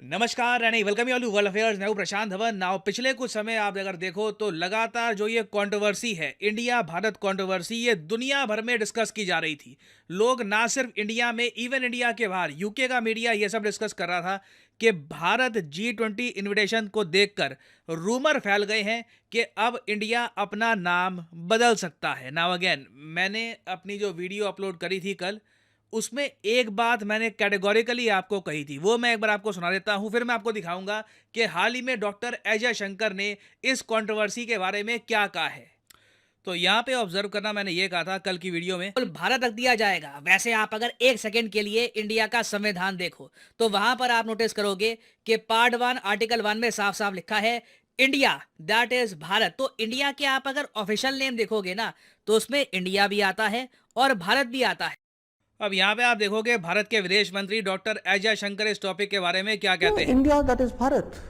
नमस्कार and welcome you all to world affairs. मैं हूं प्रशांत धवन। नाउ पिछले कुछ समय आप अगर देखो तो लगातार जो ये कंट्रोवर्सी है, इंडिया भारत कंट्रोवर्सी, ये दुनिया भर में डिस्कस की जा रही थी। लोग ना सिर्फ इंडिया में, इवन इंडिया के बाहर यूके का मीडिया ये सब डिस्कस कर रहा था कि भारत G20 इनविटेशन को देखकर रूमर फैल गए हैं कि अब इंडिया अपना नाम बदल सकता है। नाउ अगेन, मैंने अपनी जो वीडियो अपलोड करी थी कल, उसमें एक बात मैंने कैटेगोरिकली आपको कही थी, वो मैं एक बार आपको सुना देता हूं, फिर मैं आपको दिखाऊंगा कि हाल ही में डॉक्टर अजय शंकर ने इस कंट्रोवर्सी के बारे में क्या कहा है। तो यहाँ पे ऑब्जर्व करना, मैंने ये कहा था कल की वीडियो में, बिल्कुल भारत रख दिया जाएगा। वैसे आप अगर एक सेकंड के लिए इंडिया का संविधान देखो तो वहां पर आप नोटिस करोगे कि पार्ट 1 आर्टिकल 1 में साफ साफ लिखा है इंडिया, दैट इज भारत। तो इंडिया के आप अगर ऑफिशियल नेम देखोगे ना तो उसमें इंडिया भी आता है और भारत भी आता है। अब यहाँ पे आप देखोगे भारत के विदेश मंत्री डॉक्टर अजय शंकर इस टॉपिक के बारे में क्या No, कहते हैं। India, that is Bharat.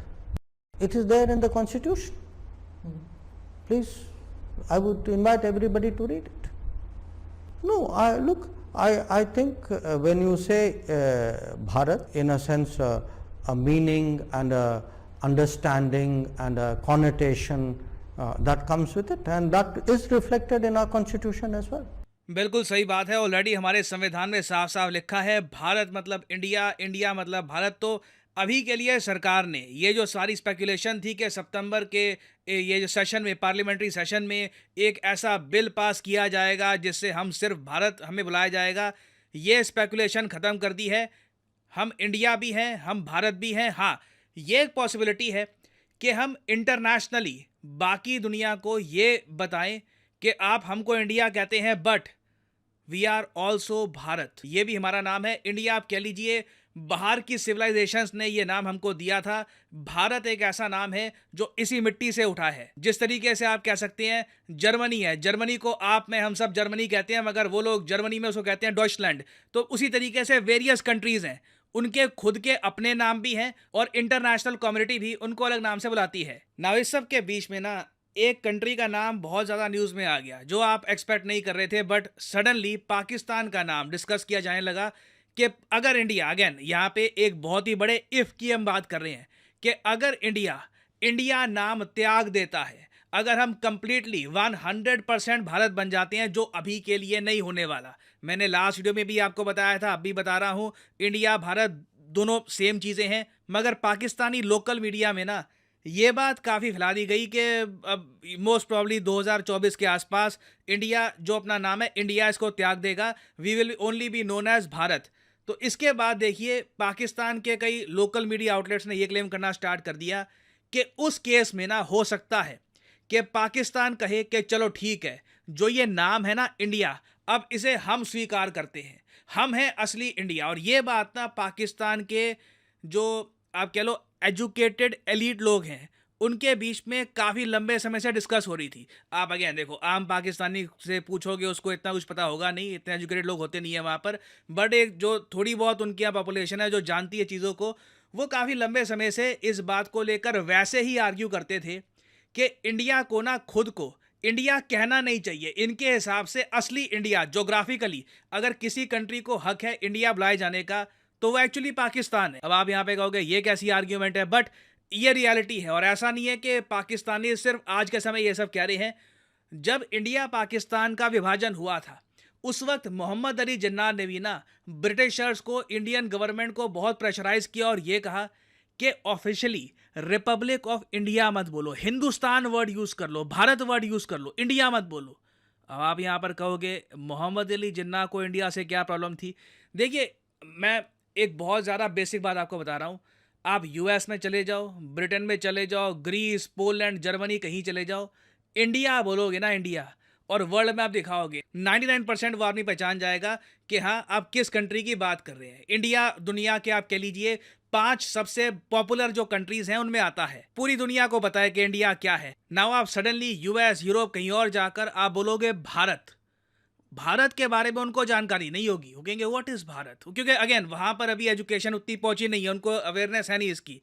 It is there in the constitution. Please, I would invite everybody to read it. No, I think when you say Bharat, in a sense, a meaning and a understanding and a connotation that comes with it, and that is reflected in our constitution as well. बिल्कुल सही बात है। Already हमारे संविधान में साफ साफ लिखा है, भारत मतलब इंडिया, इंडिया मतलब भारत। तो अभी के लिए सरकार ने ये जो सारी स्पेकुलेशन थी कि सितंबर के ये जो सेशन में, पार्लियामेंट्री सेशन में एक ऐसा बिल पास किया जाएगा जिससे हम सिर्फ भारत, हमें बुलाया जाएगा, ये स्पेकुलेशन ख़त्म कर दी है। हम इंडिया भी हैं, हम भारत भी हैं। हाँ, ये एक पॉसिबिलिटी है कि हम इंटरनेशनली बाकी दुनिया को ये बताएं कि आप हमको इंडिया कहते हैं but we are also Bharat, ये भी हमारा नाम है। इंडिया आप कह लीजिए, बाहर की सिविलाइजेशंस ने ये नाम हमको दिया था। भारत एक ऐसा नाम है जो इसी मिट्टी से उठा है। जिस तरीके से आप कह सकते हैं जर्मनी है, जर्मनी को आप में हम सब जर्मनी कहते हैं, मगर वो लोग जर्मनी में उसको कहते हैं डॉइचलैंड। तो उसी तरीके से वेरियस कंट्रीज हैं, उनके खुद के अपने नाम भी हैं और इंटरनेशनल कम्युनिटी भी उनको अलग नाम से बुलाती है। ना इस सब के बीच में ना एक कंट्री का नाम बहुत ज़्यादा न्यूज़ में आ गया जो आप एक्सपेक्ट नहीं कर रहे थे, बट सडनली पाकिस्तान का नाम डिस्कस किया जाने लगा कि अगर इंडिया, अगेन यहाँ पे एक बहुत ही बड़े इफ़ की हम बात कर रहे हैं, कि अगर इंडिया इंडिया नाम त्याग देता है, अगर हम कंप्लीटली 100% भारत बन जाते हैं, जो अभी के लिए नहीं होने वाला। मैंने लास्ट वीडियो में भी आपको बताया था, अभी बता रहा हूँ, इंडिया भारत दोनों सेम चीज़ें हैं। मगर पाकिस्तानी लोकल मीडिया में ना ये बात काफ़ी फैला दी गई कि अब मोस्ट प्रॉब्ली 2024 के आसपास इंडिया जो अपना नाम है इंडिया, इसको त्याग देगा। We will only be known as Bharat. तो इसके बाद देखिए, पाकिस्तान के कई लोकल मीडिया आउटलेट्स ने यह क्लेम करना स्टार्ट कर दिया कि उस केस में ना हो सकता है कि पाकिस्तान कहे कि चलो ठीक है, जो ये नाम है ना इंडिया, अब इसे हम स्वीकार करते हैं, हम हैं असली इंडिया। और ये बात ना पाकिस्तान के जो आप कह लो एजुकेटेड एलीट लोग हैं, उनके बीच में काफ़ी लंबे समय से डिस्कस हो रही थी। आप अगेन देखो, आम पाकिस्तानी से पूछोगे उसको इतना कुछ पता होगा नहीं, इतने एजुकेटेड लोग होते नहीं है वहाँ पर। बट एक जो थोड़ी बहुत उनकी यहाँ पॉपुलेशन है जो जानती है चीज़ों को, वो काफ़ी लंबे समय से इस बात को लेकर वैसे ही आर्ग्यू करते थे कि इंडिया को ना खुद को इंडिया कहना नहीं चाहिए। इनके हिसाब से असली इंडिया जोग्राफिकली अगर किसी कंट्री को हक है इंडिया बुलाए जाने का, तो वो एक्चुअली पाकिस्तान है। अब आप यहाँ पे कहोगे ये कैसी आर्ग्यूमेंट है, बट ये रियलिटी है। और ऐसा नहीं है कि पाकिस्तानी सिर्फ आज के समय ये सब कह रहे हैं। जब इंडिया पाकिस्तान का विभाजन हुआ था, उस वक्त मोहम्मद अली जिन्ना ने भी ना ब्रिटिशर्स को, इंडियन गवर्नमेंट को बहुत प्रेशराइज किया और ये कहा कि ऑफिशियली रिपब्लिक ऑफ इंडिया मत बोलो, हिंदुस्तान वर्ड यूज़ कर लो, भारत वर्ड यूज़ कर लो, इंडिया मत बोलो। अब आप यहाँ पर कहोगे मोहम्मद अली जिन्ना को इंडिया से क्या प्रॉब्लम थी। देखिए, मैं एक बहुत ज़्यादा बेसिक बात आपको बता रहा हूँ। आप यूएस में चले जाओ, ब्रिटेन में चले जाओ, ग्रीस, पोलैंड, जर्मनी, कहीं चले जाओ, इंडिया बोलोगे ना इंडिया, और वर्ल्ड में आप दिखाओगे 99% वो आदमी पहचान जाएगा कि हाँ आप किस कंट्री की बात कर रहे हैं। इंडिया दुनिया के आप कह लीजिए 5 सबसे पॉपुलर जो कंट्रीज हैं उनमें आता है। पूरी दुनिया को पता है कि इंडिया क्या है। नाउ आप सडनली यूएस, यूरोप, कहीं और जाकर आप बोलोगे भारत, भारत के बारे में उनको जानकारी नहीं होगी। वो कहेंगे व्हाट इज़ भारत, क्योंकि अगेन वहाँ पर अभी एजुकेशन उतनी पहुँची नहीं है, उनको अवेयरनेस है नहीं इसकी।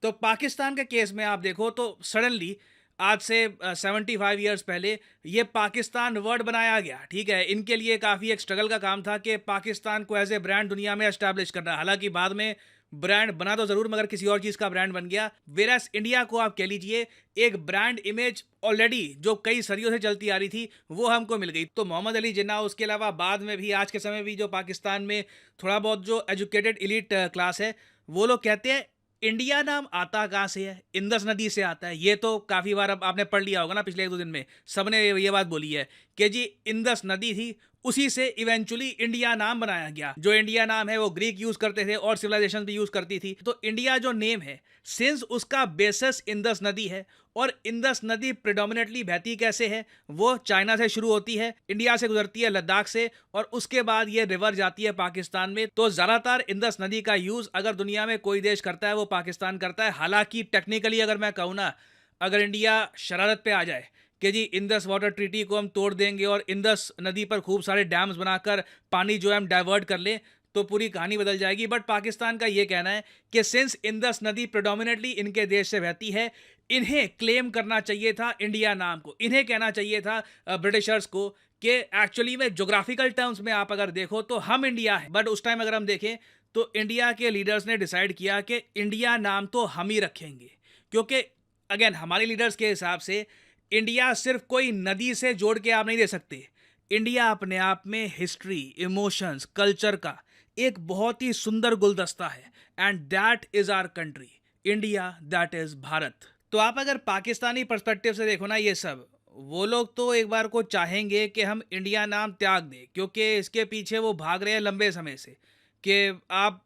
तो पाकिस्तान के केस में आप देखो तो सडनली आज से 75 ईयर्स पहले ये पाकिस्तान वर्ड बनाया गया। ठीक है, इनके लिए काफ़ी एक स्ट्रगल का काम था कि पाकिस्तान को एज ए ब्रांड दुनिया में एस्टैब्लिश करना। हालांकि बाद में ब्रांड बना तो जरूर मगर किसी और चीज का ब्रांड बन गया। वेरस इंडिया को आप कह लीजिए एक ब्रांड इमेज ऑलरेडी जो कई सदियों से चलती आ रही थी वो हमको मिल गई। तो मोहम्मद अली जिन्ना, उसके अलावा बाद में भी आज के समय भी जो पाकिस्तान में थोड़ा बहुत जो एजुकेटेड एलीट क्लास है वो लोग कहते हैं इंडिया नाम आता कहाँ से है, इंदस नदी से आता है। ये तो काफ़ी बार अब आपने पढ़ लिया होगा ना, पिछले 1-2 दिन में सबने ये बात बोली है कि जी इंदस नदी थी, उसी से इवेंचुअली इंडिया नाम बनाया गया। जो इंडिया नाम है वो ग्रीक यूज़ करते थे और सिविलाइजेशन भी यूज़ करती थी। तो इंडिया जो नेम है सिंस उसका बेसिस इंदस नदी है, और इंदस नदी प्रेडोमिनेटली बहती कैसे है, वो चाइना से शुरू होती है, इंडिया से गुजरती है लद्दाख से, और उसके बाद ये रिवर जाती है पाकिस्तान में। तो ज़्यादातर इंदस नदी का यूज़ अगर दुनिया में कोई देश करता है वो पाकिस्तान करता है। हालांकि टेक्निकली अगर मैं कहूँ ना, अगर इंडिया शरारत पे आ जाए कि जी इंदस वाटर ट्रीटी को हम तोड़ देंगे और इंदस नदी पर खूब सारे डैम्स बनाकर पानी जो है हम डाइवर्ट कर लें, तो पूरी कहानी बदल जाएगी। बट पाकिस्तान का ये कहना है कि सिंस इंदस नदी प्रेडोमिनेटली इनके देश से बहती है, इन्हें क्लेम करना चाहिए था इंडिया नाम को, इन्हें कहना चाहिए था ब्रिटिशर्स को कि एक्चुअली में जोग्राफिकल टर्म्स में आप अगर देखो तो हम इंडिया है। बट उस टाइम अगर हम देखें तो इंडिया के लीडर्स ने डिसाइड किया कि इंडिया नाम तो हम ही रखेंगे, क्योंकि अगेन हमारे लीडर्स के हिसाब से इंडिया सिर्फ कोई नदी से जोड़ के आप नहीं दे सकते। इंडिया अपने आप में हिस्ट्री, इमोशंस, कल्चर का एक बहुत ही सुंदर गुलदस्ता है, and that is our country India, that is Bharat. तो आप अगर पाकिस्तानी पर्सपेक्टिव से देखो ना, ये सब वो लोग तो एक बार को चाहेंगे कि हम इंडिया नाम त्याग दें, क्योंकि इसके पीछे वो भाग रहे हैं लंबे समय से कि आप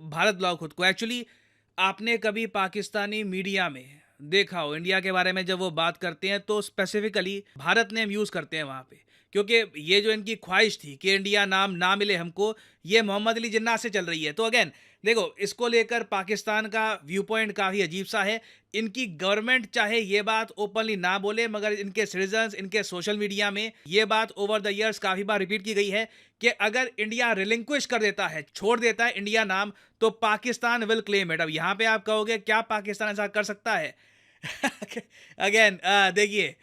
भारत लाओ खुद को। एक्चुअली आपने कभी पाकिस्तानी मीडिया में देखा हो इंडिया के बारे में जब वो बात करते हैं तो स्पेसिफिकली भारत नेम यूज़ करते हैं वहाँ पे, क्योंकि ये जो इनकी ख्वाहिश थी कि इंडिया नाम ना मिले हमको, ये मोहम्मद अली जिन्ना से चल रही है। तो अगेन देखो, इसको लेकर पाकिस्तान का व्यू पॉइंट काफ़ी अजीब सा है। इनकी गवर्नमेंट चाहे ये बात ओपनली ना बोले, मगर इनके सिटीजन्स, इनके सोशल मीडिया में ये बात ओवर द ईयर्स काफ़ी बार रिपीट की गई है कि अगर इंडिया रिलिंक्विश कर देता है, छोड़ देता है इंडिया नाम, तो पाकिस्तान विल क्लेम इट। अब यहाँ पे आप कहोगे क्या पाकिस्तान ऐसा कर सकता है? अगेन देखिए,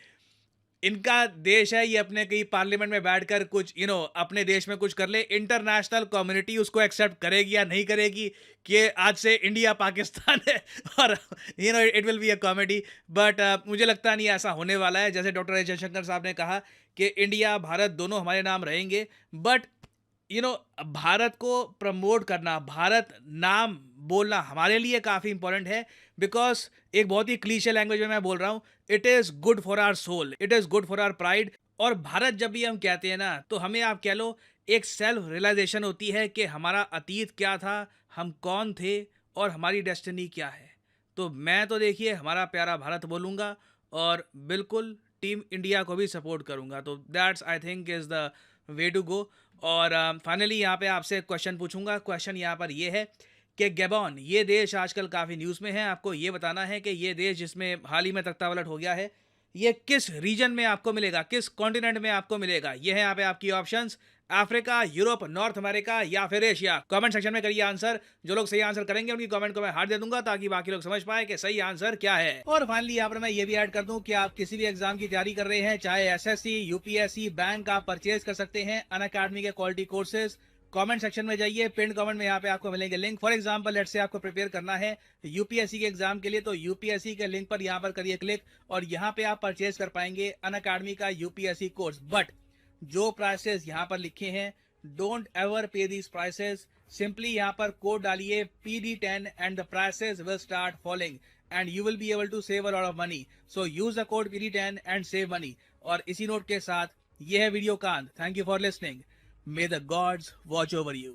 इनका देश है, ये अपने कहीं पार्लियामेंट में बैठकर कुछ अपने देश में कुछ कर ले, इंटरनेशनल कम्युनिटी उसको एक्सेप्ट करेगी या नहीं करेगी कि आज से इंडिया पाकिस्तान है, और it will be a comedy. But मुझे लगता नहीं ऐसा होने वाला है। जैसे डॉक्टर एस जयशंकर साहब ने कहा कि इंडिया भारत दोनों हमारे नाम रहेंगे, बट भारत को प्रमोट करना, भारत नाम बोलना हमारे लिए काफ़ी इंपॉर्टेंट है, बिकॉज एक बहुत ही क्लीशे लैंग्वेज में मैं बोल रहा हूँ, it is good for our soul, it is good for our pride. और भारत जब भी हम कहते हैं ना, तो हमें आप कह लो एक सेल्फ रियलाइजेशन होती है कि हमारा अतीत क्या था, हम कौन थे और हमारी डेस्टिनी क्या है। तो मैं तो देखिए हमारा प्यारा भारत बोलूँगा, और बिल्कुल टीम इंडिया को भी सपोर्ट करूँगा। तो that's I think is the way to go. और फाइनली यहाँ पे आपसे क्वेश्चन पूछूंगा। क्वेश्चन यहाँ पर ये है कि गैबॉन, ये देश आजकल काफ़ी न्यूज़ में है, आपको ये बताना है कि ये देश जिसमें हाल ही में तख्तापलट हो गया है, ये किस रीजन में आपको मिलेगा, किस कॉन्टिनेंट में आपको मिलेगा। ये है यहाँ पे आपकी options, Africa, Europe, north America या फिर एशिया। कमेंट सेक्शन में करिए आंसर। जो लोग सही आंसर करेंगे उनकी कमेंट को मैं हार्ट दे दूंगा, ताकि बाकी लोग समझ पाए कि सही आंसर क्या है। और फाइनली यहाँ पर मैं ये भी ऐड कर दूं कि आप किसी भी एग्जाम की तैयारी कर रहे हैं, चाहे एसएससी, यूपीएससी, बैंक, आप परचेज कर सकते हैं अनअकैडमी के क्वालिटी कोर्सेज। कमेंट सेक्शन में जाइए, पिन कमेंट में यहाँ पे आपको मिलेंगे link. For example let's say आपको प्रिपेयर करना है यूपीएससी के एग्जाम के लिए, तो यूपीएससी के लिंक पर यहाँ पर करिए क्लिक, और यहाँ पे आप परचेज कर पाएंगे अनअकैडमी का यूपीएससी कोर्स। बट जो प्राइसेस यहाँ पर लिखे हैं, don't ever pay these prices. Simply यहाँ पर कोड डालिए PD10 and the prices will start following and you will be able to save a lot of money. So use the code PD10 and save money. और इसी note के साथ ये है video कांत। Thank you for listening. May the gods watch over you.